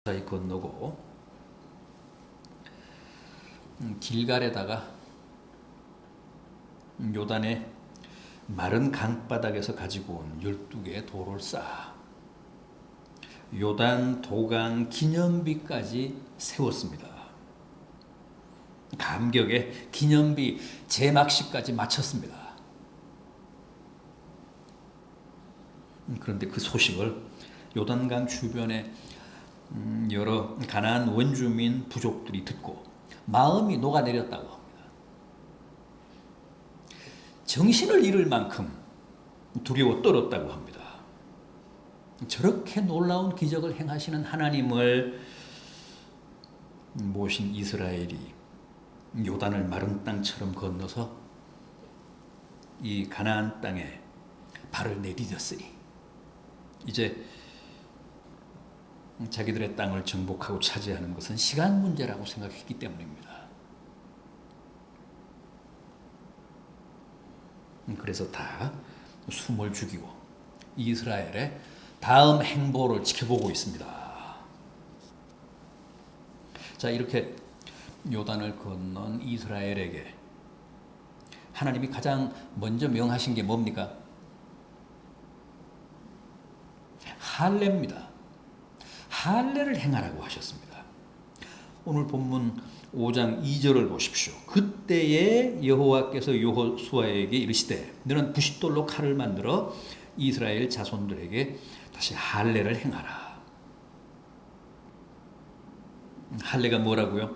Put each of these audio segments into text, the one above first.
무사히 건너고 길갈에다가 요단의 마른 강바닥에서 가지고 온 12개의 돌을 쌓아 요단 도강 기념비까지 세웠습니다. 감격의 기념비 제막식까지 마쳤습니다. 그런데 그 소식을 요단강 주변에 여러 가나안 원주민 부족들이 듣고 마음이 녹아내렸다고 합니다. 정신을 잃을 만큼 두려워 떨었다고 합니다. 저렇게 놀라운 기적을 행하시는 하나님을 모신 이스라엘이 요단을 마른 땅처럼 건너서 이 가나안 땅에 발을 내디뎠으니 이제 자기들의 땅을 정복하고 차지하는 것은 시간 문제라고 생각했기 때문입니다. 그래서 다 숨을 죽이고 이스라엘의 다음 행보를 지켜보고 있습니다. 자, 이렇게 요단을 건넌 이스라엘에게 하나님이 가장 먼저 명하신 게 뭡니까? 할례입니다. 할례를 행하라고 하셨습니다. 오늘 본문 5장 2절을 보십시오. 그때에 여호와께서 여호수아에게 이르시되 너는 부싯돌로 칼을 만들어 이스라엘 자손들에게 다시 할례를 행하라. 할례가 뭐라고요?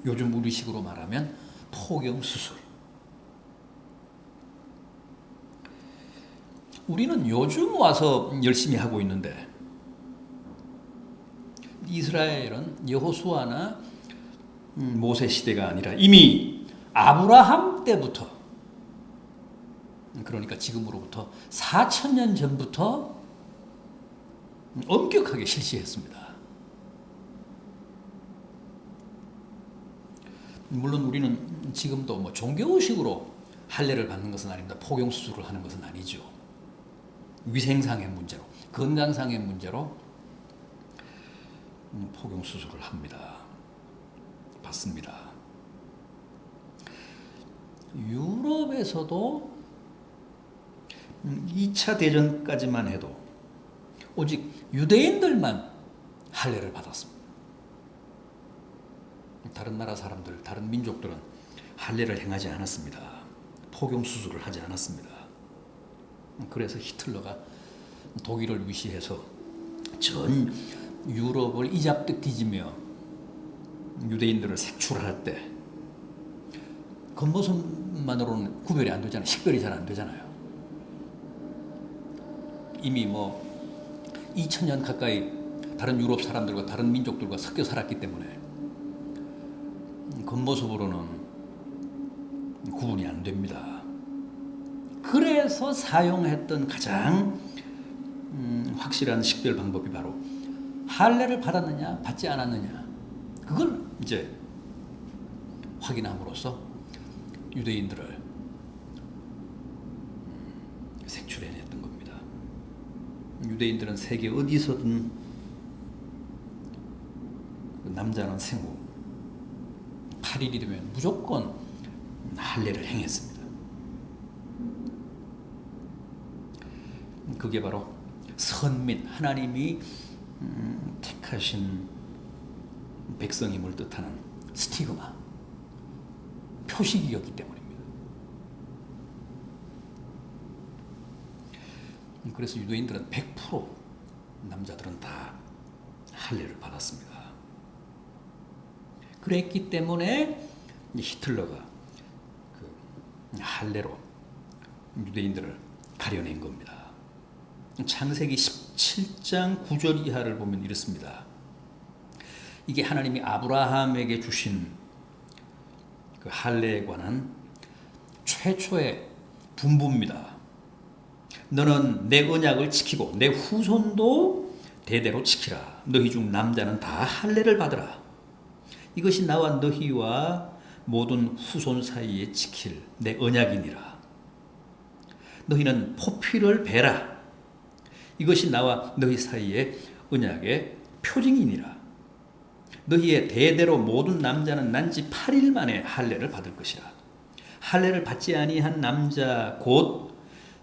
요즘 우리식으로 말하면 포경수술. 우리는 요즘 와서 열심히 하고 있는데 이스라엘은 여호수아나 모세 시대가 아니라 이미 아브라함 때부터, 그러니까 지금으로부터 4,000년 전부터 엄격하게 실시했습니다. 물론 우리는 지금도 뭐 종교의식으로 할례를 받는 것은 아닙니다. 포경수술을 하는 것은 아니죠. 위생상의 문제로, 건강상의 문제로 포경수술을 합니다. 받습니다. 유럽에서도 2차 대전까지만 해도 오직 유대인들만 할례를 받았습니다. 다른 나라 사람들, 다른 민족들은 할례를 행하지 않았습니다. 포경수술을 하지 않았습니다. 그래서 히틀러가 독일을 위시해서 전 유럽을 이잡듯 뒤지며 유대인들을 색출할 때 겉모습만으로는 구별이 안 되잖아요. 식별이 잘 안 되잖아요. 이미 2000년 가까이 다른 유럽 사람들과 다른 민족들과 섞여 살았기 때문에 겉모습으로는 구분이 안 됩니다. 그래서 사용했던 가장 확실한 식별 방법이 바로 할례를 받았느냐 받지 않았느냐, 그걸 이제 확인함으로써 유대인들을 색출해냈던 겁니다. 유대인들은 세계 어디서든 남자는 생후 8일이 되면 무조건 할례를 행했습니다. 그게 바로 선민, 하나님이 택하신 백성임을 뜻하는 스티그마, 표식이었기 때문입니다. 그래서 유대인들은 100% 남자들은 다 할례를 받았습니다. 그랬기 때문에 히틀러가 그 할례로 유대인들을 가려낸 겁니다. 창세기 17장 9절 이하를 보면 이렇습니다. 이게 하나님이 아브라함에게 주신 그 할례에 관한 최초의 분부입니다. 너는 내 언약을 지키고 내 후손도 대대로 지키라. 너희 중 남자는 다 할례를 받으라. 이것이 나와 너희와 모든 후손 사이에 지킬 내 언약이니라. 너희는 포피를 베라. 이것이 나와 너희 사이의 언약의 표징이니라. 너희의 대대로 모든 남자는 난지 8일 만에 할례를 받을 것이라. 할례를 받지 아니한 남자 곧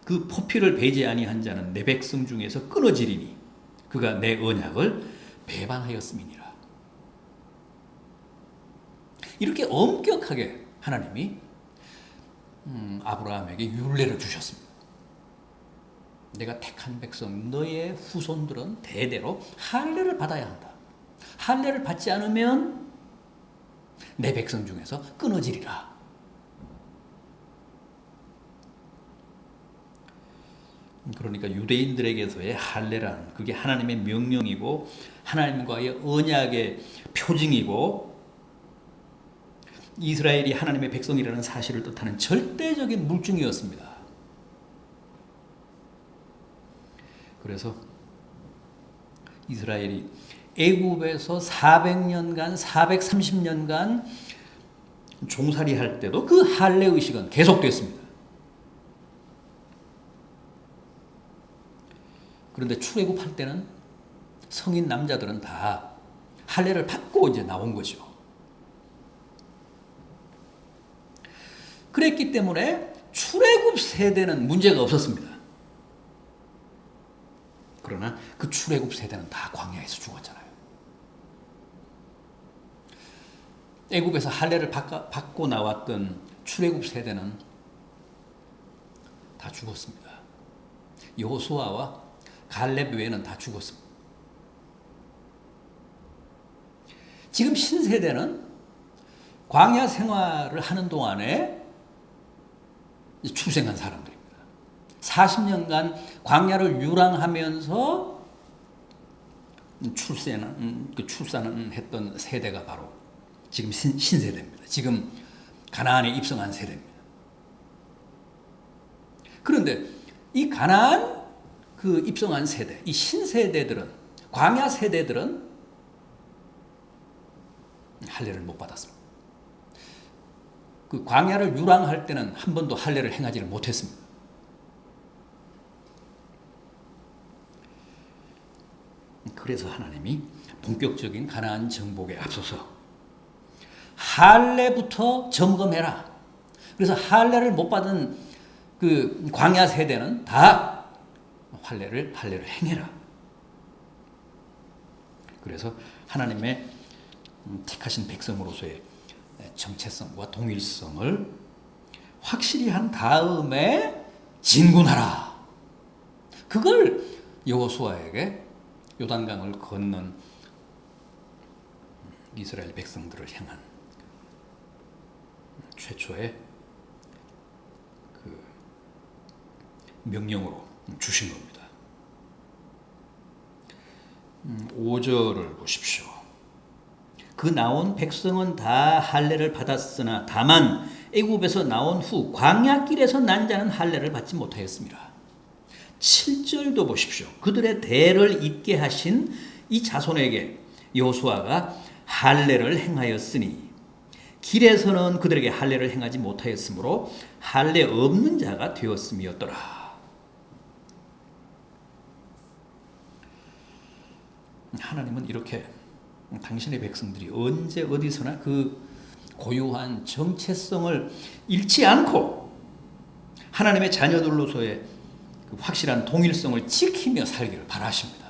그 포피를 베지 아니한 자는 내 백성 중에서 끊어지리니 그가 내 언약을 배반하였음이니라. 이렇게 엄격하게 하나님이 아브라함에게 율례를 주셨습니다. 내가 택한 백성 너의 후손들은 대대로 할례를 받아야 한다. 할례를 받지 않으면 내 백성 중에서 끊어지리라. 그러니까 유대인들에게서의 할례란 그게 하나님의 명령이고 하나님과의 언약의 표징이고 이스라엘이 하나님의 백성이라는 사실을 뜻하는 절대적인 물증이었습니다. 그래서 이스라엘이 애굽에서 400년간 430년간 종살이 할 때도 그 할례 의식은 계속됐습니다. 그런데 출애굽할 때는 성인 남자들은 다 할례를 받고 이제 나온 거죠. 그랬기 때문에 출애굽 세대는 문제가 없었습니다. 그러나 그 출애굽 세대는 다 광야에서 죽었잖아요. 애굽에서 할례를 받고 나왔던 출애굽 세대는 다 죽었습니다. 여호수아와 갈렙 외에는 다 죽었습니다. 지금 신세대는 광야 생활을 하는 동안에 출생한 사람들입니다. 40년간 광야를 유랑하면서 출산을 했던 세대가 바로 지금 신세대입니다. 지금 가나안에 입성한 세대입니다. 그런데 이 가나안 그 입성한 세대, 이 신세대들은 광야 세대들은 할례를 못 받았습니다. 그 광야를 유랑할 때는 한 번도 할례를 행하지를 못했습니다. 그래서 하나님이 본격적인 가나안 정복에 앞서서 할례부터 점검해라. 그래서 할례를 못 받은 그 광야 세대는 다 할례를 행해라. 그래서 하나님의 택하신 백성으로서의 정체성과 동일성을 확실히 한 다음에 진군하라. 그걸 여호수아에게 요단강을 건넌 이스라엘 백성들을 향한 최초의 그 명령으로 주신 겁니다. 5절을 보십시오. 그 나온 백성은 다 할례를 받았으나 다만 애굽에서 나온 후 광야길에서 난 자는 할례를 받지 못하였습니다. 7절도 보십시오. 그들의 대를 잇게 하신 이 자손에게 여호수아가 할례를 행하였으니 길에서는 그들에게 할례를 행하지 못하였으므로 할례 없는 자가 되었음이었더라. 하나님은 이렇게 당신의 백성들이 언제 어디서나 그 고유한 정체성을 잃지 않고 하나님의 자녀들로서의 그 확실한 동일성을 지키며 살기를 바라십니다.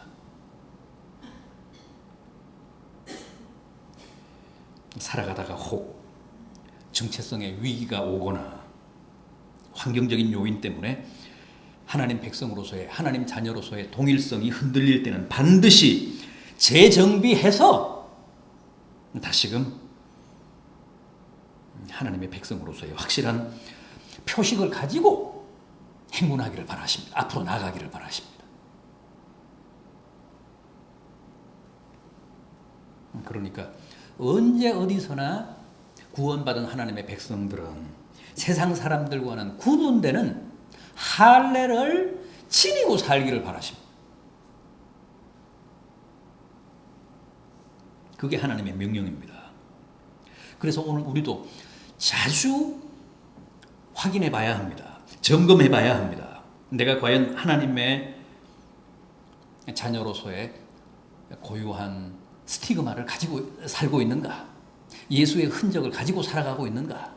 살아가다가 혹 정체성의 위기가 오거나 환경적인 요인 때문에 하나님 백성으로서의 하나님 자녀로서의 동일성이 흔들릴 때는 반드시 재정비해서 다시금 하나님의 백성으로서의 확실한 표식을 가지고 행군하기를 바라십니다. 앞으로 나가기를 바라십니다. 그러니까 언제 어디서나 구원받은 하나님의 백성들은 세상 사람들과는 구분되는 할례를 지니고 살기를 바라십니다. 그게 하나님의 명령입니다. 그래서 오늘 우리도 자주 확인해 봐야 합니다. 점검해 봐야 합니다. 내가 과연 하나님의 자녀로서의 고유한 스티그마를 가지고 살고 있는가? 예수의 흔적을 가지고 살아가고 있는가?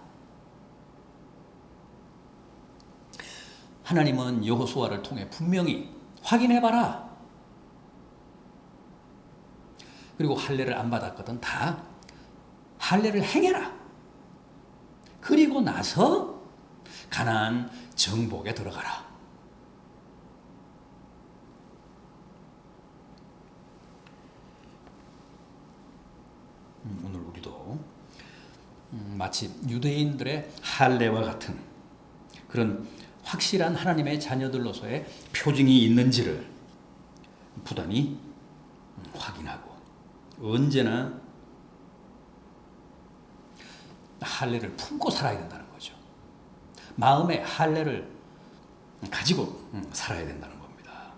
하나님은 여호수아를 통해 분명히 확인해봐라. 그리고 할례를 안 받았거든 다 할례를 행해라. 그리고 나서 가나안 정복에 들어가라. 오늘 우리도 마치 유대인들의 할례와 같은 그런 확실한 하나님의 자녀들로서의 표징이 있는지를 부단히 확인하고 언제나 할례를 품고 살아야 된다는 거죠. 마음에 할례를 가지고 살아야 된다는 겁니다.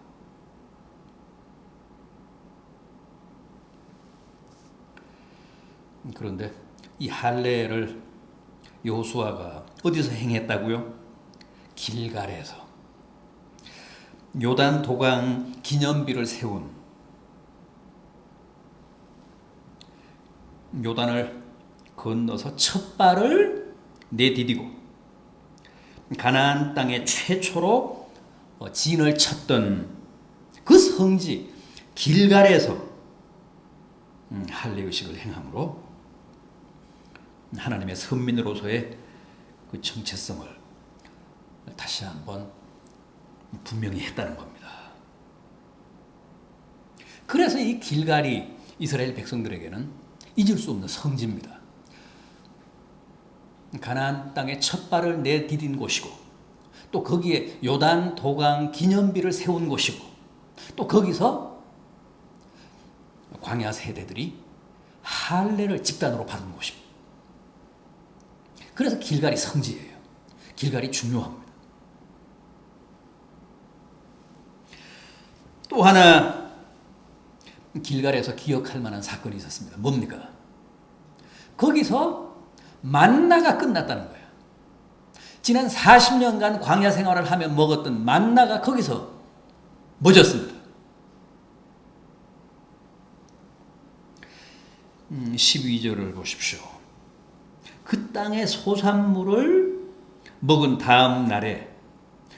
그런데 이 할례를 여호수아가 어디서 행했다고요? 길갈에서 요단 도강 기념비를 세운 요단을 건너서 첫 발을 내디디고 가나안 땅에 최초로 진을 쳤던 그 성지 길갈에서 할례의식을 행함으로 하나님의 선민으로서의 그 정체성을 다시 한번 분명히 했다는 겁니다. 그래서 이 길갈이 이스라엘 백성들에게는 잊을 수 없는 성지입니다. 가나안 땅에 첫 발을 내디딘 곳이고 또 거기에 요단 도강 기념비를 세운 곳이고 또 거기서 광야 세대들이 할례를 집단으로 받은 곳입니다. 그래서 길갈이 성지예요. 길갈이 중요합니다. 또 하나 길갈에서 기억할 만한 사건이 있었습니다. 뭡니까? 거기서 만나가 끝났다는 거예요. 지난 40년간 광야 생활을 하며 먹었던 만나가 거기서 멎었습니다. 12절을 보십시오. 그 땅의 소산물을 먹은 다음 날에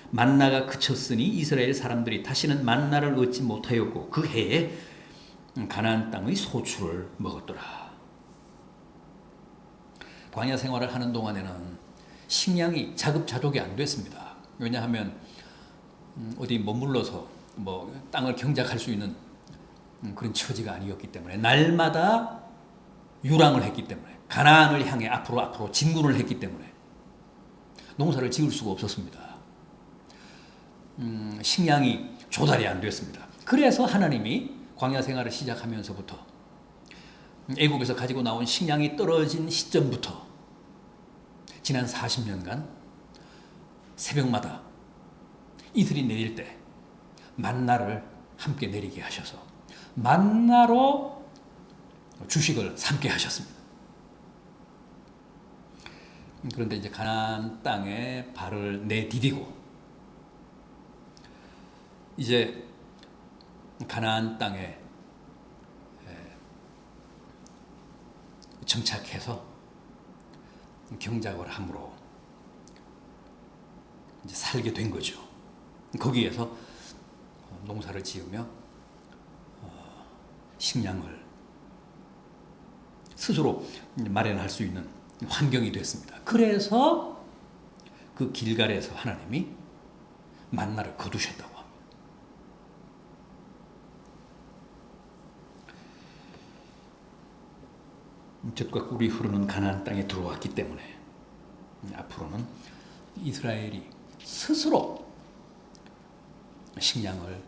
만나가 그쳤으니 이스라엘 사람들이 다시는 만나를 얻지 못하였고 그 해에 가나안 땅의 소출을 먹었더라. 광야 생활을 하는 동안에는 식량이 자급자족이 안 됐습니다. 왜냐하면 어디 머물러서 뭐 땅을 경작할 수 있는 그런 처지가 아니었기 때문에 날마다 유랑을 했기 때문에 가나안을 향해 앞으로 진군을 했기 때문에 농사를 지을 수가 없었습니다. 식량이 조달이 안 됐습니다. 그래서 하나님이 광야 생활을 시작하면서부터 애국에서 가지고 나온 식량이 떨어진 시점부터 지난 40년간 새벽마다 이슬이 내릴 때 만나를 함께 내리게 하셔서 만나로 주식을 삼게 하셨습니다. 그런데 이제 가나안 땅에 발을 내디디고 이제 가나안 땅에 정착해서 경작을 함으로 이제 살게 된 거죠. 거기에서 농사를 지으며 식량을 스스로 마련할 수 있는 환경이 됐습니다. 그래서 그 길갈에서 하나님이 만나를 거두셨다고 합니다. 젖과 꿀이 흐르는 가나안 땅에 들어왔기 때문에 앞으로는 이스라엘이 스스로 식량을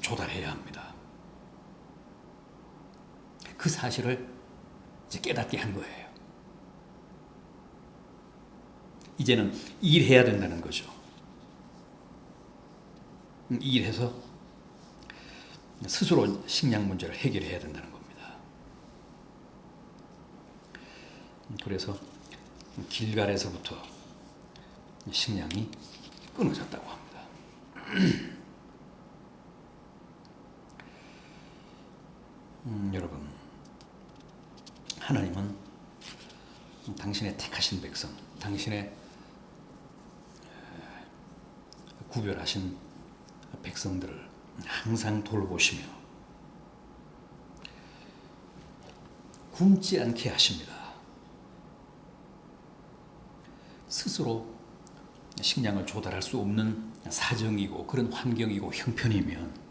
조달해야 합니다. 그 사실을 이제 깨닫게 한 거예요. 이제는 일해야 된다는 거죠. 일해서 스스로 식량 문제를 해결해야 된다는 겁니다. 그래서 길갈에서부터 식량이 끊어졌다고 합니다. 여러분, 하나님은 당신의 택하신 백성, 당신의 구별하신 백성들을 항상 돌보시며 굶지 않게 하십니다. 스스로 식량을 조달할 수 없는 사정이고 그런 환경이고 형편이면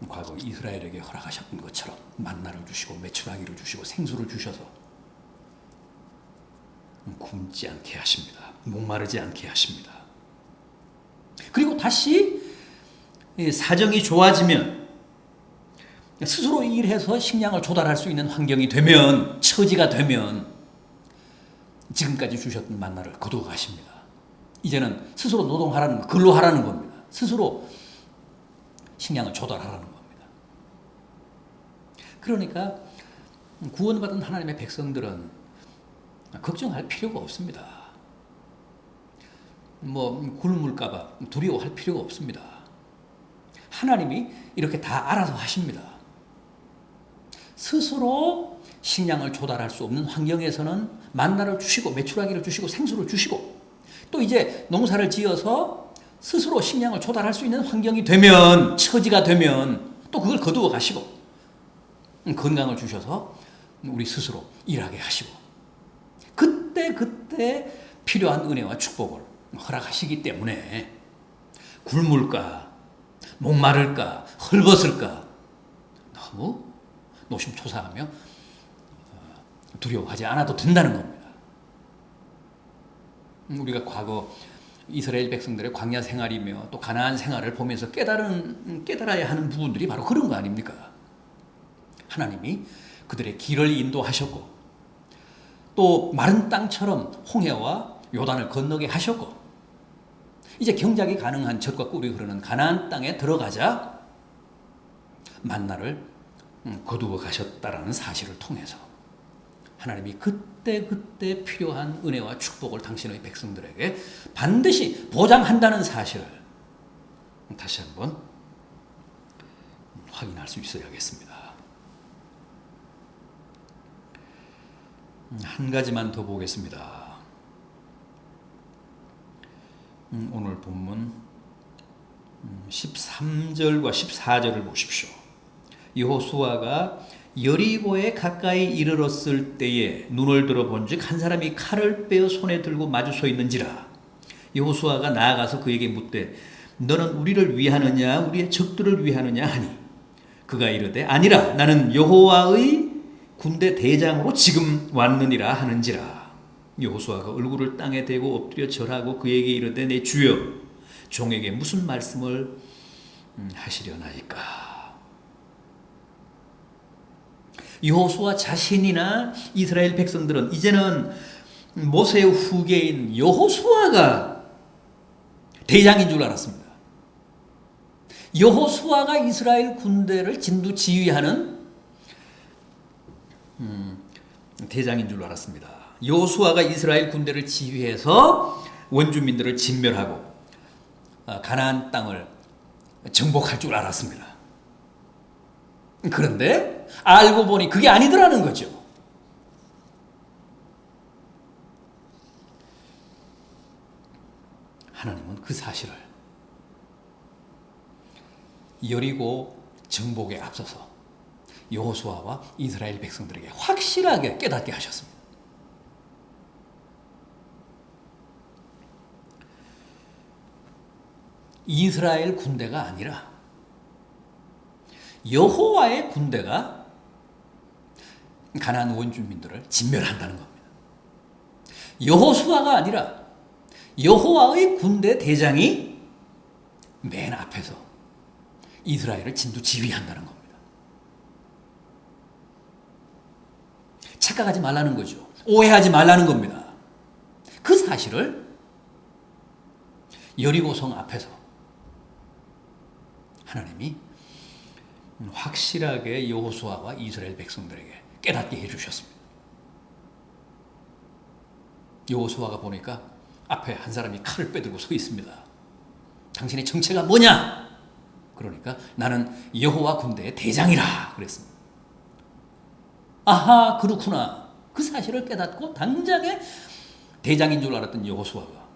과거 이스라엘에게 허락하셨던 것처럼 만나를 주시고 메추라기를 주시고 생수를 주셔서 굶지 않게 하십니다. 목마르지 않게 하십니다. 그리고 다시 사정이 좋아지면 스스로 일해서 식량을 조달할 수 있는 환경이 되면, 처지가 되면 지금까지 주셨던 만나를 거두어 가십니다. 이제는 스스로 노동하라는 거, 근로하라는 겁니다. 스스로 식량을 조달하라는 겁니다. 그러니까 구원받은 하나님의 백성들은 걱정할 필요가 없습니다. 굶을까 봐 두려워할 필요가 없습니다. 하나님이 이렇게 다 알아서 하십니다. 스스로 식량을 조달할 수 없는 환경에서는 만나를 주시고 메추라기를 주시고 생수를 주시고, 또 이제 농사를 지어서 스스로 식량을 조달할 수 있는 환경이 되면, 처지가 되면 또 그걸 거두어 가시고 건강을 주셔서 우리 스스로 일하게 하시고 그때 필요한 은혜와 축복을 허락하시기 때문에 굶을까, 목마를까, 헐벗을까 너무 노심초사하며 두려워하지 않아도 된다는 겁니다. 우리가 과거 이스라엘 백성들의 광야 생활이며 또 가나안 생활을 보면서 깨달아야 하는 부분들이 바로 그런 거 아닙니까? 하나님이 그들의 길을 인도하셨고 또 마른 땅처럼 홍해와 요단을 건너게 하셨고 이제 경작이 가능한 젖과 꿀이 흐르는 가나안 땅에 들어가자 만나를 거두어 가셨다라는 사실을 통해서 하나님이 그때 필요한 은혜와 축복을 당신의 백성들에게 반드시 보장한다는 사실을 다시 한번 확인할 수 있어야겠습니다. 한 가지만 더 보겠습니다. 오늘 본문 13절과 14절을 보십시오. 여호수아가 여리고에 가까이 이르렀을 때에 눈을 들어 본즉 한 사람이 칼을 빼어 손에 들고 마주 서 있는지라. 여호수아가 나아가서 그에게 묻되 너는 우리를 위하느냐 우리의 적들을 위하느냐 하니 그가 이르되 아니라 나는 여호와의 군대 대장으로 지금 왔느니라 하는지라. 여호수아가 얼굴을 땅에 대고 엎드려 절하고 그에게 이르되 내 주여 종에게 무슨 말씀을 하시려나이까. 여호수아 자신이나 이스라엘 백성들은 이제는 모세의 후계인 여호수아가 대장인 줄 알았습니다. 여호수아가 이스라엘 군대를 진두지휘하는 대장인 줄 알았습니다. 여호수아가 이스라엘 군대를 지휘해서 원주민들을 진멸하고 가나안 땅을 정복할 줄 알았습니다. 그런데 알고 보니 그게 아니더라는 거죠. 하나님은 그 사실을 여리고 정복에 앞서서 여호수아와 이스라엘 백성들에게 확실하게 깨닫게 하셨습니다. 이스라엘 군대가 아니라 여호와의 군대가 가나안 원주민들을 진멸한다는 겁니다. 여호수아가 아니라 여호와의 군대 대장이 맨 앞에서 이스라엘을 진두지휘한다는 겁니다. 착각하지 말라는 거죠. 오해하지 말라는 겁니다. 그 사실을 여리고성 앞에서 하나님이 확실하게 여호수아와 이스라엘 백성들에게 깨닫게 해주셨습니다. 여호수아가 보니까 앞에 한 사람이 칼을 빼들고 서 있습니다. 당신의 정체가 뭐냐? 그러니까 나는 여호와 군대의 대장이라 그랬습니다. 아하, 그렇구나. 그 사실을 깨닫고 당장에 대장인 줄 알았던 여호수아가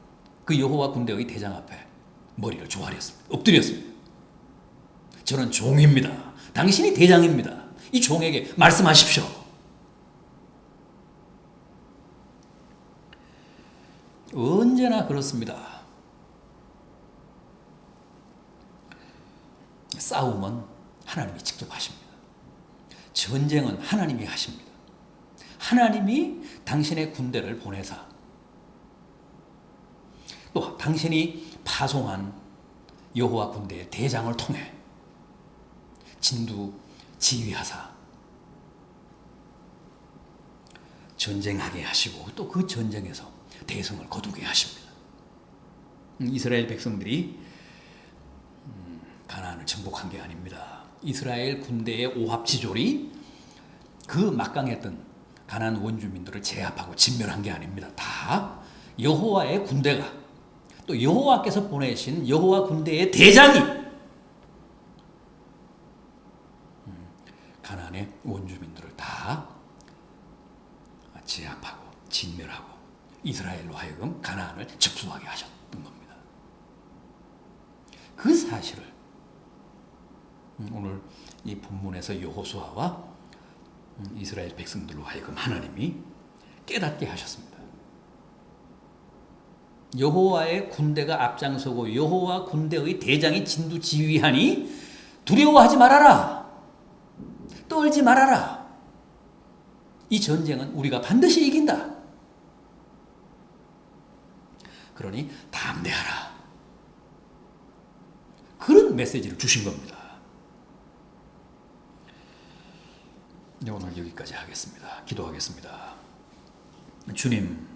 그 여호와 군대의 대장 앞에 머리를 조아렸습니다. 엎드렸습니다. 저는 종입니다. 당신이 대장입니다. 이 종에게 말씀하십시오. 언제나 그렇습니다. 싸움은 하나님이 직접 하십니다. 전쟁은 하나님이 하십니다. 하나님이 당신의 군대를 보내사 또 당신이 파송한 여호와 군대의 대장을 통해 진두 지휘하사 전쟁하게 하시고 또 그 전쟁에서 대성을 거두게 하십니다. 이스라엘 백성들이 가나안을 정복한 게 아닙니다. 이스라엘 군대의 오합지졸이 그 막강했던 가나안 원주민들을 제압하고 진멸한 게 아닙니다. 다 여호와의 군대가 또 여호와께서 보내신 여호와 군대의 대장이 가나안의 원주민들을 다 제압하고 진멸하고 이스라엘로 하여금 가나안을 접수하게 하셨던 겁니다. 그 사실을 오늘 이 본문에서 여호수아와 이스라엘 백성들로 하여금 하나님이 깨닫게 하셨습니다. 여호와의 군대가 앞장서고 여호와 군대의 대장이 진두 지휘하니 두려워하지 말아라. 떨지 말아라. 이 전쟁은 우리가 반드시 이긴다. 그러니 담대하라. 그런 메시지를 주신 겁니다. 오늘 여기까지 하겠습니다. 기도하겠습니다. 주님,